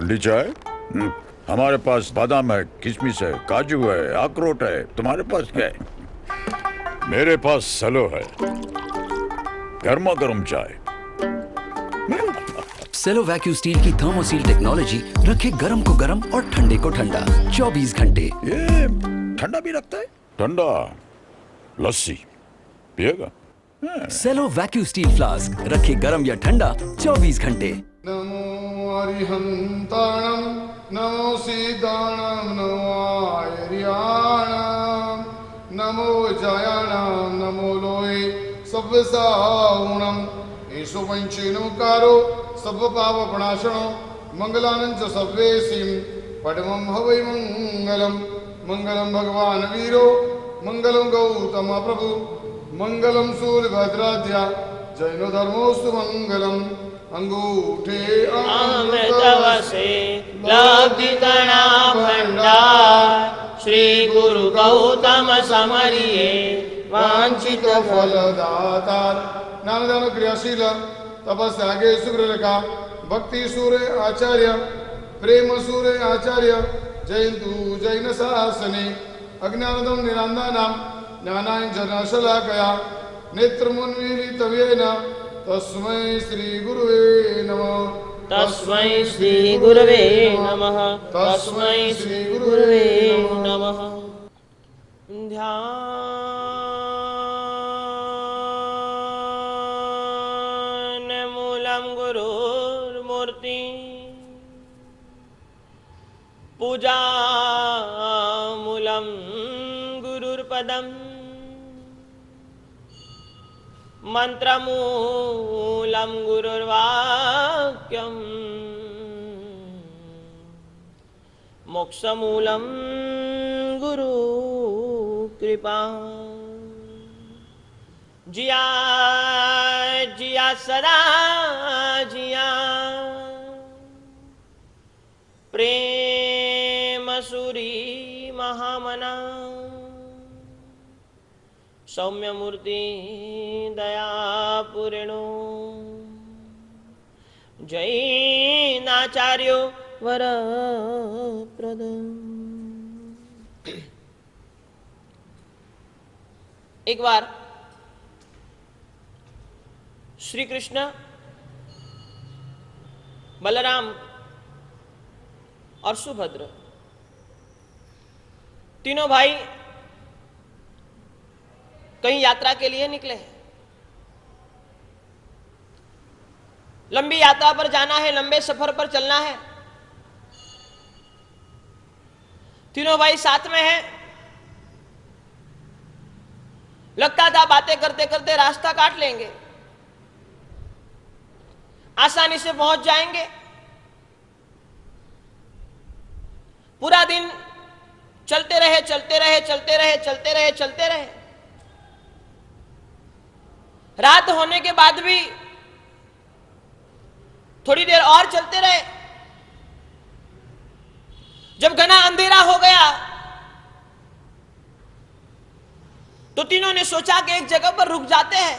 ठंडी चाय? हमारे पास बादाम है, किशमिश है, काजू है, अखरोट है। तुम्हारे पास क्या है? मेरे पास सलो है, गर्मा गर्म चाय। सेलो वैक्यू स्टील की थर्मोसील टेक्नोलॉजी रखे गर्म को गर्म और ठंडे को ठंडा 24 घंटे। ये ठंडा भी रखता है? ठंडा लस्सी पिएगा? सेलो वैक्यू स्टील फ्लास्क रखे गर्म या ठंडा 24 घंटे। नमो अरिहंताणं नमो सीताणं नमो आयर्याणं नमो जयाणं नमो लोये सव्यसाहुणं येषु पंचेनुकारो सर्वपापप्रणाशनो मंगलानं च सर्वेसिं पडमं हवै मंगलम् मंगलं भगवान् वीरो मंगलं गौतम प्रभु मंगलं सूर्यभद्राद्या जैनो धर्मोस्तु मंगलम् अंगूठे अमृतवसे लब्धिकणा भंडार श्री गुरु गौतम समरिये वांछित फलदातार ज्ञानदान क्रियाशील तपस्यागे सुग्रलेखा भक्ति सूर्य आचार्य प्रेम सूर्य आचार्य जयंतु जैन शासने अज्ञानदम निरांदानां ज्ञानाय जनशलाकया नेत्रमुन्मीलितव्येन तस्मै श्री गुरुवे नमः तस्मै श्री गुरवे नमः तस्मै श्री गुरवे नमः। ध्यानमूलं गुरुर्मूर्ति पूजामूलं गुरुर्पदम् मंत्रमूलं गुरुर्वाक्यम् मोक्षमूलं गुरुकृपा। जिया जिया सदा जिया प्रेम सूरी महामना सौम्य मूर्ति दयापूर्णो जैनाचार्यो वरप्रद। एक बार श्री कृष्ण बलराम और सुभद्र तीनों भाई कहीं यात्रा के लिए निकले हैं। लंबी यात्रा पर जाना है, लंबे सफर पर चलना है। तीनों भाई साथ में हैं। लगता था बातें करते करते रास्ता काट लेंगे, आसानी से पहुंच जाएंगे। पूरा दिन चलते रहे चलते रहे चलते रहे चलते रहे चलते रहे। रात होने के बाद भी थोड़ी देर और चलते रहे। जब घना अंधेरा हो गया तो तीनों ने सोचा कि एक जगह पर रुक जाते हैं।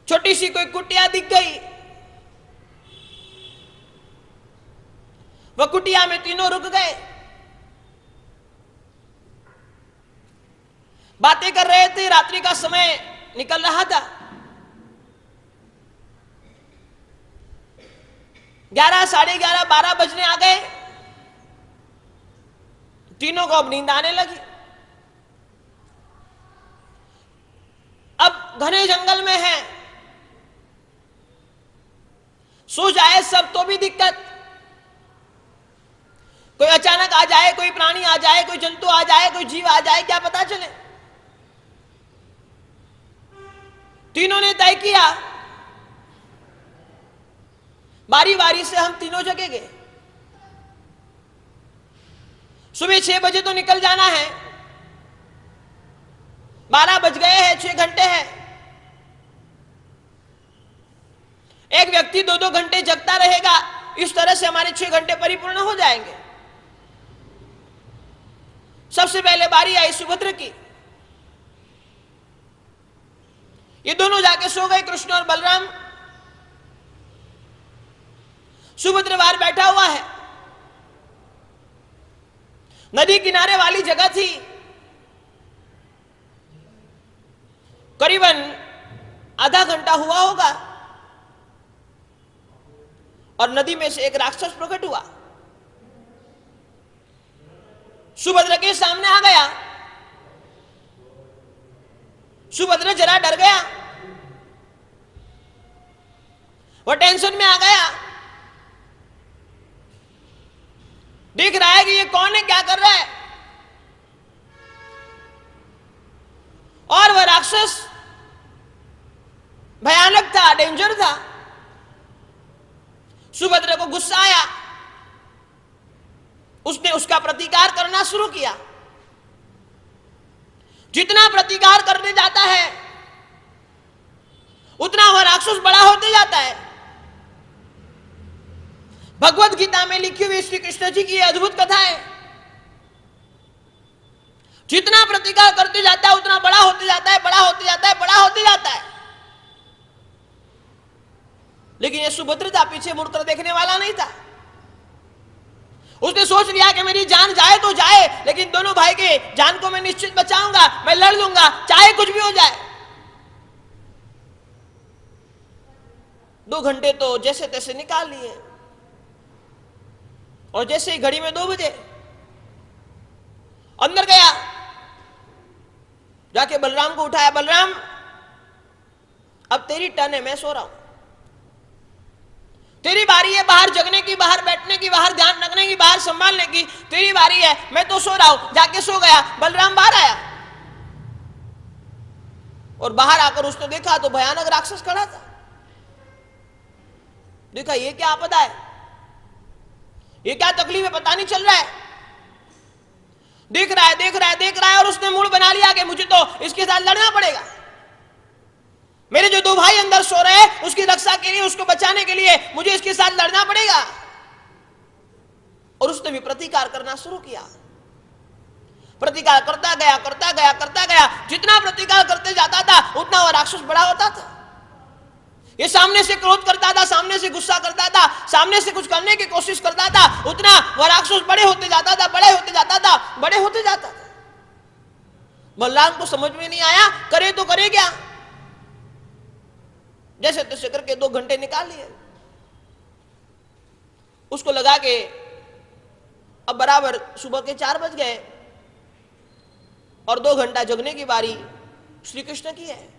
छोटी सी कोई कुटिया दिख गई। वह कुटिया में तीनों रुक गए, बातें कर रहे थे। रात्रि का समय निकल रहा था। 11, साढ़े 11, 12 बजने आ गए। तीनों को अब नींद आने लगी। अब घने जंगल में है, सो जाए सब तो भी दिक्कत। कोई अचानक आ जाए, कोई प्राणी आ जाए, कोई जंतु आ जाए, कोई जीव आ जाए, क्या पता चले। तीनों ने तय किया बारी बारी से हम तीनों जगेंगे। सुबह 6 बजे तो निकल जाना है। 12 बज गए हैं, 6 घंटे हैं। एक व्यक्ति 2-2 घंटे जगता रहेगा। इस तरह से हमारे 6 घंटे परिपूर्ण हो जाएंगे। सबसे पहले बारी आई सुभद्र की। ये दोनों जाके सो गए, कृष्ण और बलराम। सुभद्र बाहर बैठा हुआ है। नदी किनारे वाली जगह थी। करीबन आधा घंटा हुआ होगा और नदी में से एक राक्षस प्रकट हुआ, सुभद्रा के सामने आ गया। सुभद्रा जरा डर गया, वो टेंशन में आ गया। देख रहा है कि ये कौन है, क्या कर रहा है। और वह राक्षस भयानक था, डेंजर था। सुभद्रा को गुस्सा आया, उसने उसका प्रतिकार करना शुरू किया। जितना प्रतिकार करने जाता है उतना वह राक्षस बड़ा होते जाता है। भगवत गीता में लिखी हुई श्री कृष्ण जी की अद्भुत कथा है। जितना प्रतिकार करते जाता है उतना बड़ा होते जाता है, बड़ा होते जाता है, बड़ा होते जाता है। लेकिन यह सुभद्र था, पीछे मुड़कर देखने वाला नहीं था। उसने सोच लिया कि मेरी जान जाए तो जाए, लेकिन दोनों भाई के जान को मैं निश्चित बचाऊंगा, मैं लड़ लूंगा, चाहे कुछ भी हो जाए। 2 घंटे तो जैसे तैसे निकाल लिए और जैसे ही घड़ी में 2 बजे अंदर गया, जाके बलराम को उठाया। बलराम, अब तेरी टर्न है, मैं सो रहा हूं। तेरी बारी है बाहर जगने की, बाहर बैठने की, बाहर ध्यान रखने की, बाहर संभालने की। तेरी बारी है, मैं तो सो रहा हूं। जाके सो गया। बलराम बाहर आया और बाहर आकर उसने देखा तो भयानक राक्षस खड़ा था। देखा ये क्या आपदा है, ये क्या तकलीफ है, पता नहीं चल रहा है। देख रहा है, देख रहा है, देख रहा है और उसने मूड बना लिया कि मुझे तो इसके साथ लड़ना पड़ेगा। मेरे जो 2 भाई अंदर सो रहे हैं उसकी रक्षा के लिए, उसको बचाने के लिए मुझे इसके साथ लड़ना पड़ेगा। और उसने भी प्रतिकार करना शुरू किया। प्रतिकार करता गया, करता गया, करता गया। जितना प्रतिकार करते जाता था उतना वह राक्षस बड़ा होता था। ये सामने से क्रोध करता था, सामने से गुस्सा करता था, सामने से कुछ करने की कोशिश करता था, उतना वह राक्षस बड़े होते जाता था, बड़े होते जाता था, बड़े होते जाता था। बलराम को समझ में नहीं आया करे तो करे क्या। जैसे तैसे करके 2 घंटे निकाल लिए। उसको लगा कि अब बराबर सुबह के 4 बज गए और 2 घंटा जगने की बारी श्री कृष्ण की है।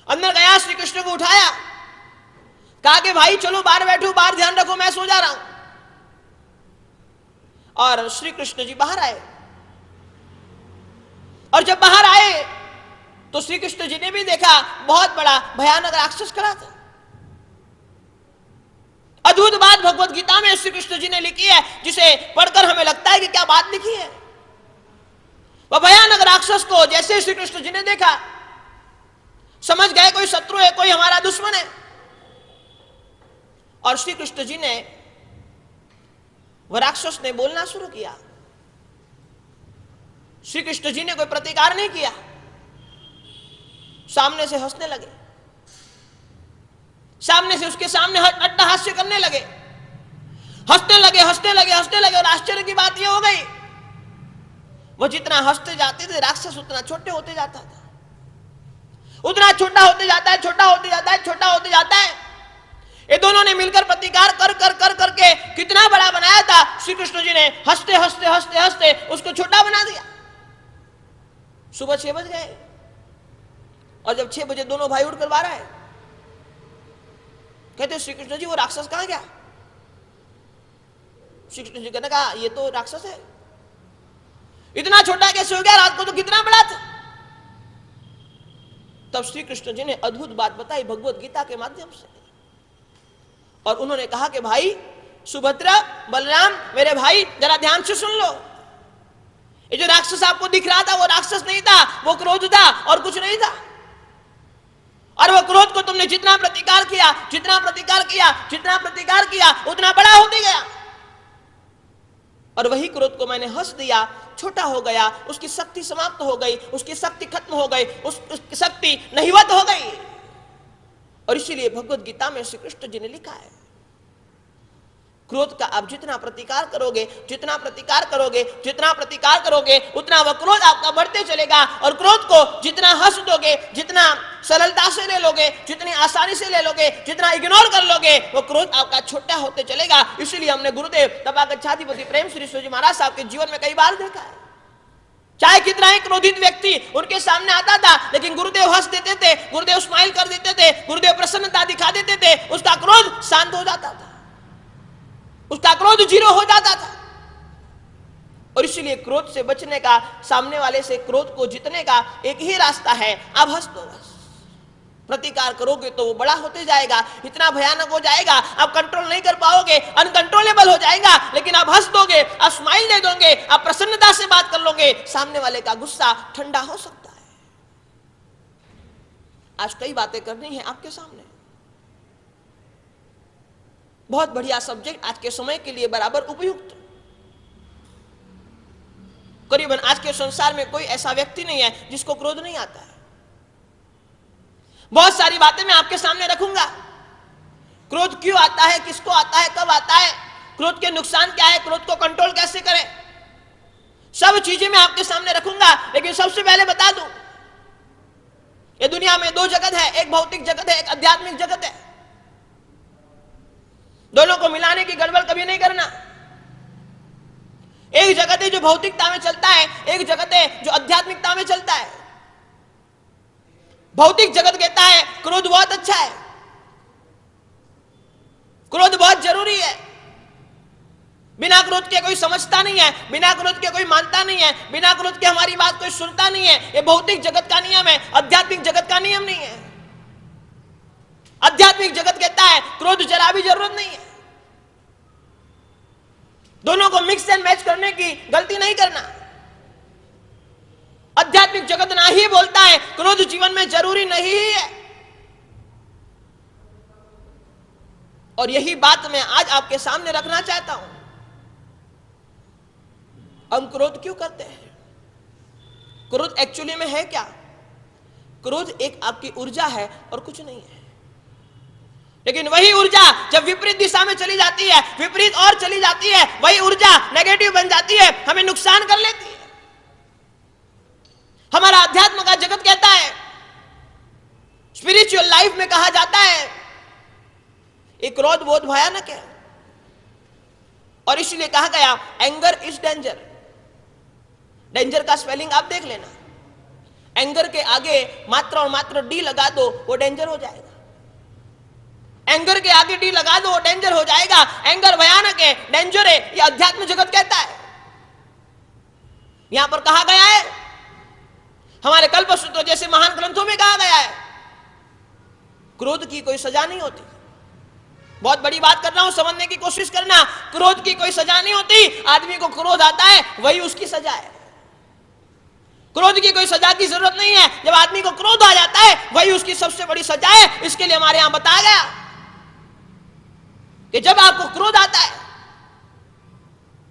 अंदर गया, श्री कृष्ण को उठाया, कहा कि भाई चलो बाहर बैठो, बाहर ध्यान रखो, मैं सो जा रहा हूं। और श्री कृष्ण जी बाहर आए और जब बाहर आए तो श्री कृष्ण जी ने भी देखा बहुत बड़ा भयानक राक्षस खड़ा था। अद्भुत बात भगवत गीता में श्री कृष्ण जी ने लिखी है, जिसे पढ़कर हमें लगता है कि क्या बात लिखी है। वह भयानक राक्षस को जैसे श्री कृष्ण जी ने देखा, समझ गए कोई शत्रु है, कोई हमारा दुश्मन है। और श्री कृष्ण जी ने, वह राक्षस ने बोलना शुरू किया। श्री कृष्ण जी ने कोई प्रतिकार नहीं किया, सामने से हंसने लगे, सामने से उसके सामने अट्टहास्य करने लगे, हंसने लगे, हंसने लगे, हंसने लगे। और आश्चर्य की बात यह हो गई, वो जितना हंसते जाते थे राक्षस उतना छोटे होते जाता था, उतना छोटा होते जाता है, छोटा होते जाता है, छोटा होते जाता है। ये दोनों ने मिलकर प्रतिकार कर कर कर करके कितना बड़ा बनाया था। श्री कृष्ण जी ने हंसते हंसते हंसते हंसते उसको छोटा बना दिया। सुबह 6 बज गए और जब 6 बजे दोनों भाई उठकर बाहर आए, कहते श्री कृष्ण जी वो राक्षस कहां गया। श्री कृष्ण जी ने कहा ये तो राक्षस है, इतना छोटा कैसे हो गया, रात को तो कितना बड़ा था। तब श्री कृष्ण जी ने अद्भुत बात बताई भगवत गीता के माध्यम से, और उन्होंने कहा कि भाई सुभद्रा, बलराम, मेरे भाई जरा ध्यान से सुन लो। ये जो राक्षस आपको दिख रहा था वो राक्षस नहीं था, वो क्रोध था और कुछ नहीं था। और वो क्रोध को तुमने जितना प्रतिकार किया, जितना प्रतिकार किया, जितना प्रतिकार किया, उतना बड़ा होते गया। और वही क्रोध को मैंने हंस दिया, छोटा हो गया, उसकी शक्ति समाप्त हो गई, उसकी शक्ति खत्म हो गई, उसकी शक्ति नहिवत हो गई। और इसीलिए भगवत गीता में श्री कृष्ण जी ने लिखा है क्रोध का आप जितना प्रतिकार करोगे, जितना प्रतिकार करोगे, जितना प्रतिकार करोगे, उतना वह क्रोध आपका बढ़ते चलेगा। और क्रोध को जितना हंस दोगे, जितना सरलता से ले लोगे, जितनी आसानी से ले लोगे, जितना इग्नोर कर लोगे, वो क्रोध आपका छोटा होते चलेगा। इसीलिए हमने गुरुदेव तपागच्छाधिपति प्रेम श्री शिवजी महाराज साहब के जीवन में कई बार देखा है, चाहे कितना ही क्रोधित व्यक्ति उनके सामने आता था, लेकिन गुरुदेव हंस देते थे, गुरुदेव स्माइल कर देते थे, गुरुदेव प्रसन्नता दिखा देते थे, उसका क्रोध शांत हो जाता था, उसका क्रोध जीरो हो जाता था। और इसीलिए क्रोध से बचने का, सामने वाले से क्रोध को जीतने का एक ही रास्ता है, आप हंस दो बस। प्रतिकार करोगे तो वो बड़ा होते जाएगा, इतना भयानक हो जाएगा, आप कंट्रोल नहीं कर पाओगे, अनकंट्रोलेबल हो जाएगा। लेकिन आप हंस दोगे, आप स्माइल दे दोगे, आप प्रसन्नता से बात कर लोगे, सामने वाले का गुस्सा ठंडा हो सकता है। आज कई बातें करनी है आपके सामने, बहुत बढ़िया सब्जेक्ट, आज के समय के लिए बराबर उपयुक्त। करीबन आज के संसार में कोई ऐसा व्यक्ति नहीं है जिसको क्रोध नहीं आता है। बहुत सारी बातें मैं आपके सामने रखूंगा, क्रोध क्यों आता है, किसको आता है, कब आता है, क्रोध के नुकसान क्या है, क्रोध को कंट्रोल कैसे करें, सब चीजें मैं आपके सामने रखूंगा। लेकिन सबसे पहले बता दूं, ये दुनिया में दो जगत है, एक भौतिक जगत है, एक आध्यात्मिक जगत है। दोनों को मिलाने की गड़बड़ कभी नहीं करना। एक जगत है जो भौतिकता में चलता है, एक जगत है जो आध्यात्मिकता में चलता है। भौतिक जगत कहता है क्रोध बहुत अच्छा है, क्रोध बहुत जरूरी है, बिना क्रोध के कोई समझता नहीं है, बिना क्रोध के कोई मानता नहीं है, बिना क्रोध के हमारी बात कोई सुनता नहीं है। ये भौतिक जगत का नियम है, आध्यात्मिक जगत का नियम नहीं है। आध्यात्मिक जगत कहता है क्रोध जरा भी जरूरत नहीं है। दोनों को मिक्स एंड मैच करने की गलती नहीं करना। आध्यात्मिक जगत ना ही बोलता है क्रोध जीवन में जरूरी नहीं है। और यही बात मैं आज आपके सामने रखना चाहता हूं। हम क्रोध क्यों करते हैं? क्रोध एक्चुअली में है क्या? क्रोध एक आपकी ऊर्जा है और कुछ नहीं है। लेकिन वही ऊर्जा जब विपरीत दिशा में चली जाती है, विपरीत और चली जाती है, वही ऊर्जा नेगेटिव बन जाती है, हमें नुकसान कर लेती है। हमारा अध्यात्म का जगत कहता है, स्पिरिचुअल लाइफ में कहा जाता है ये क्रोध बहुत भयानक है। और इसलिए कहा गया एंगर इज डेंजर। डेंजर का स्पेलिंग आप देख लेना, एंगर के आगे मात्र और मात्र डी लगा दो, वो डेंजर हो जाएगा। एंगर के आगे डी लगा दो, वो डेंजर हो जाएगा। एंगर भयानक है, डेंजर है, ये अध्यात्म जगत कहता है। यहां पर कहा गया है, हमारे कल्पसूत्र जैसे महान ग्रंथों में कहा गया है, क्रोध की कोई सजा नहीं होती। बहुत बड़ी बात कर रहा हूं, समझने की कोशिश करना। क्रोध की कोई सजा नहीं होती। आदमी को क्रोध आता है, वही उसकी सजा है। क्रोध की कोई सजा की जरूरत नहीं है। जब आदमी को क्रोध आ जाता है, वही उसकी सबसे बड़ी सजा है। इसके लिए हमारे यहां बताया गया कि जब आपको क्रोध आता है,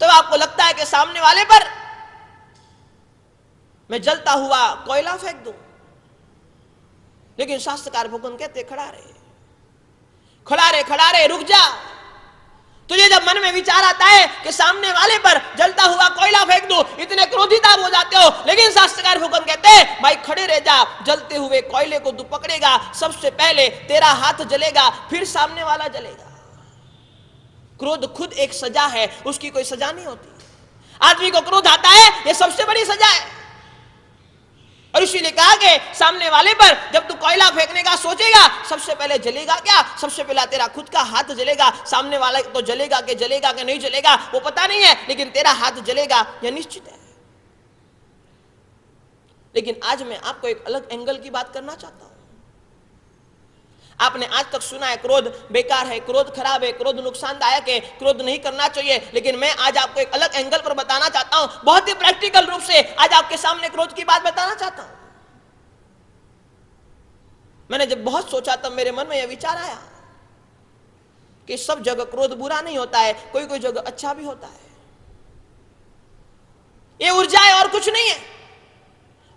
तो आपको लगता है कि सामने वाले पर मैं जलता हुआ कोयला फेंक दूं। लेकिन शास्त्रकार भगवान कहते खड़ा रहे, खड़ा रहे, खड़ा रहे, रुक जा। तुझे जब मन में विचार आता है कि सामने वाले पर जलता हुआ कोयला फेंक दूं, इतने क्रोधित आप हो जाते हो। लेकिन शास्त्रकार भगवान कहते हैं भाई खड़े रह जा, जलते हुए कोयले को तू पकड़ेगा, सबसे पहले तेरा हाथ जलेगा, फिर सामने वाला जलेगा। क्रोध खुद एक सजा है, उसकी कोई सजा नहीं होती। आदमी को क्रोध आता है, यह सबसे बड़ी सजा है। और इसीलिए कहा कि सामने वाले पर जब तू कोयला फेंकने का सोचेगा, सबसे पहले जलेगा क्या? सबसे पहले तेरा खुद का हाथ जलेगा। सामने वाला तो जलेगा कि नहीं जलेगा वो पता नहीं है, लेकिन तेरा हाथ जलेगा यह निश्चित है। लेकिन आज मैं आपको एक अलग एंगल की बात करना चाहता हूं। आपने आज तक सुना है क्रोध बेकार है, क्रोध खराब है, क्रोध नुकसानदायक है, क्रोध नहीं करना चाहिए। लेकिन मैं आज आपको एक अलग एंगल पर बताना चाहता हूं, बहुत ही प्रैक्टिकल रूप से आज आपके सामने क्रोध की बात बताना चाहता हूं। मैंने जब बहुत सोचा तब मेरे मन में यह विचार आया कि सब जगह क्रोध बुरा नहीं होता है, कोई कोई जगह अच्छा भी होता है। यह ऊर्जा है और कुछ नहीं है।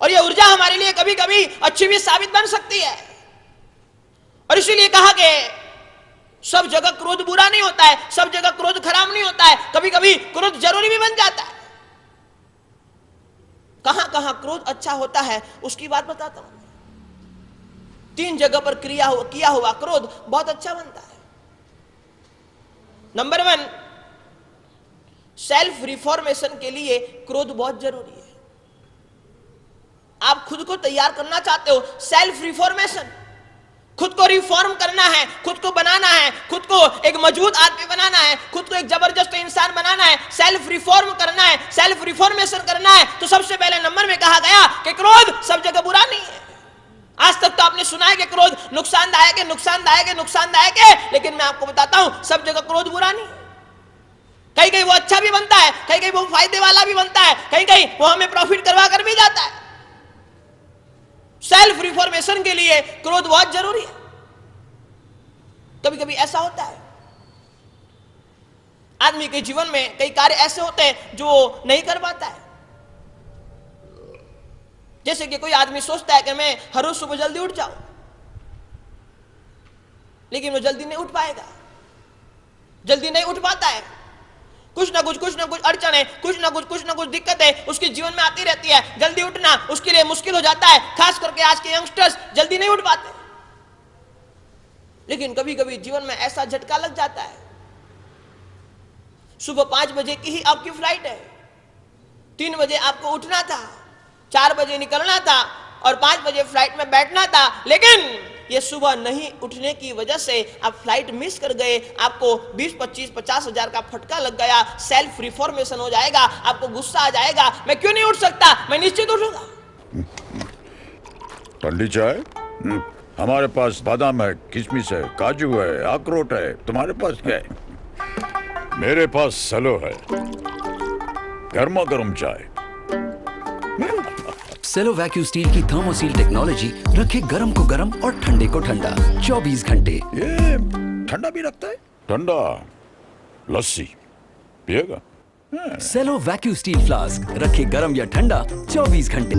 और यह ऊर्जा हमारे लिए कभी कभी अच्छी भी साबित बन सकती है। और इसीलिए कहा कि सब जगह क्रोध बुरा नहीं होता है, सब जगह क्रोध खराब नहीं होता है, कभी कभी क्रोध जरूरी भी बन जाता है। कहां कहां क्रोध अच्छा होता है उसकी बात बताता हूं। 3 जगह पर किया हुआ क्रोध बहुत अच्छा बनता है। नंबर 1, सेल्फ रिफॉर्मेशन के लिए क्रोध बहुत जरूरी है। आप खुद को तैयार करना चाहते हो, सेल्फ रिफॉर्मेशन, खुद को रिफॉर्म करना है, खुद को बनाना है, खुद को एक मजबूत आदमी बनाना है, खुद को एक जबरदस्त इंसान बनाना है, सेल्फ रिफॉर्म करना है, सेल्फ रिफॉर्मेशन करना है, तो सबसे पहले नंबर में कहा गया कि क्रोध सब जगह बुरा नहीं है। आज तक तो आपने सुना है कि क्रोध नुकसानदायक है, नुकसानदायक है, नुकसानदायक है, लेकिन मैं आपको बताता हूं सब जगह क्रोध बुरा नहीं है। कहीं कहीं वो अच्छा भी बनता है, कहीं कहीं वो फायदे वाला भी बनता है, कहीं कहीं वो हमें प्रॉफिट करवा कर भी जाता है। सेल्फ रिफॉर्मेशन के लिए क्रोध बहुत जरूरी है। कभी कभी ऐसा होता है आदमी के जीवन में कई कार्य ऐसे होते हैं जो नहीं कर पाता है। जैसे कि कोई आदमी सोचता है कि मैं हर रोज सुबह जल्दी उठ जाऊं, लेकिन वो जल्दी नहीं उठ पाएगा, जल्दी नहीं उठ पाता है। कुछ ना कुछ अड़चने, कुछ ना कुछ दिक्कतें उसके जीवन में आती रहती है। जल्दी उठना उसके लिए मुश्किल हो जाता है, खास करके आज के यंगस्टर्स जल्दी नहीं उठ पाते। लेकिन कभी कभी जीवन में ऐसा झटका लग जाता है, सुबह 5 बजे की ही आपकी फ्लाइट है, 3 बजे आपको उठना था, 4 बजे निकलना था और 5 बजे फ्लाइट में बैठना था, लेकिन ये सुबह नहीं उठने की वजह से आप फ्लाइट मिस कर गए। आपको 20, 25, 50 हजार का फटका लग गया। सेल्फ रिफॉर्मेशन हो जाएगा, आपको गुस्सा आ जाएगा, मैं क्यों नहीं उठ सकता, मैं निश्चित उठूंगा। ठंडी चाय? हमारे पास बादाम है, किशमिश है, काजू है, अखरोट है। तुम्हारे पास क्या है? मेरे पास सलो है, गर्मा गर्म चाय। सेलो वैक्यूम स्टील की थर्मोसील टेक्नोलॉजी रखे गर्म को गर्म और ठंडे को ठंडा 24 घंटे। ये ठंडा भी रखता है? ठंडा लस्सी पिएगा? सेलो वैक्यूम स्टील फ्लास्क रखे गर्म या ठंडा 24 घंटे।